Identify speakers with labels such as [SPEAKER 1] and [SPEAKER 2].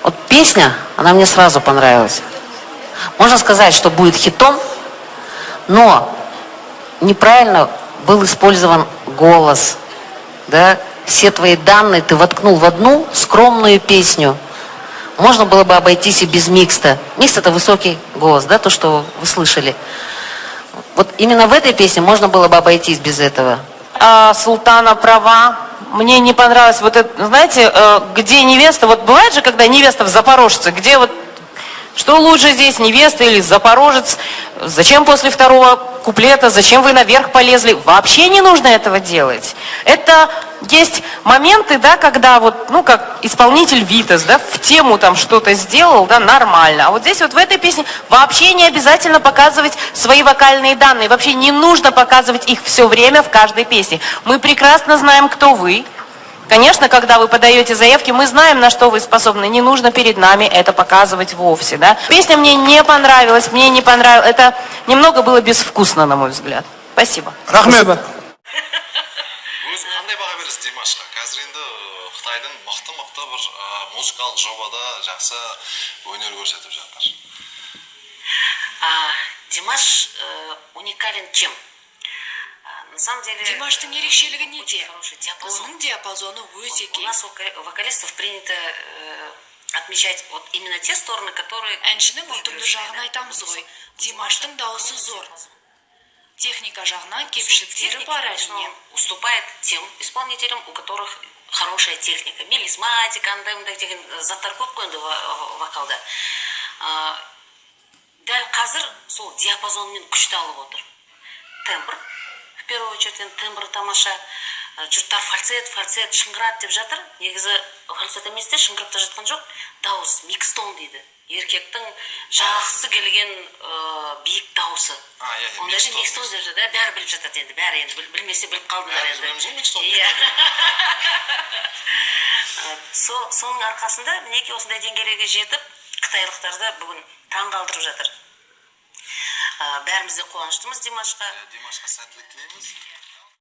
[SPEAKER 1] Вот песня, она мне сразу понравилась. Можно сказать, что будет хитом, но неправильно был использован голос, да? Все твои данные ты воткнул в одну скромную песню. Можно было бы обойтись и без микста. Микс — это высокий голос, да, то, что вы слышали. Вот именно в этой песне можно было бы обойтись без этого.
[SPEAKER 2] Султана права. Мне не понравилось вот это, знаете, где невеста, вот бывает же, когда невеста в Запорожце, где вот, что лучше здесь, невеста или Запорожец, зачем после второго куплета, зачем вы наверх полезли, вообще не нужно этого делать. Это есть моменты, да, когда вот, ну, как исполнитель Витас, да, в тему там что-то сделал, да, нормально. А вот здесь вот в этой песне вообще не обязательно показывать свои вокальные данные, вообще не нужно показывать их все время в каждой песне. Мы прекрасно знаем, кто вы. Конечно, когда вы подаете заявки, мы знаем, на что вы способны. Не нужно перед нами это показывать вовсе, да. Песня мне не понравилась, это немного было безвкусно, на мой взгляд. Спасибо.
[SPEAKER 3] Рахмет.
[SPEAKER 4] Өзің қандай баға бересіз Димашқа? Қазір енді Қытайдың мықты бір музыкалық жобада жақсы өнер көрсетіп жатыр.
[SPEAKER 1] Димаш уникален чем? На самом деле...
[SPEAKER 5] Димаштың ерекшелігі неде? Оның диапазоны өте кең.
[SPEAKER 1] У нас вокалистов принято отмечать вот именно те стороны, которые...
[SPEAKER 5] Әншінің ұтымды жағын айтамыз ғой. Димаштың дауысы зор. Техника жағынан кемшіліктері бар әрине.
[SPEAKER 1] Уступает тем исполнителям, у которых хорошая техника. Мелизматика, андай деген заттар көп қой енді вокалда. Дәл қазір сол диапазонмен күшті алып отыр. Тембр, в первую очередь, тембр тамаша. Жұрттар фальцет, шыңғырат деп жатыр. Негізі фальцет емес те, шыңғырап та жатқан жоқ. Дауыс, микстон дейді. Еркектің жақсы келген биік дауысы. Ондайды микстон деп жатыр, бәрі біліп жатады енді, бәрі енді білмесе біліп қалдыңдар енді. Соның арқасында мінеки осындай деңгейге жетіп, қытайлықтарды бүгін таң қалдырып жатыр. Бәріміз де қуаныштымыз Димашқа.
[SPEAKER 4] Димашқа сәттілік тілейміз.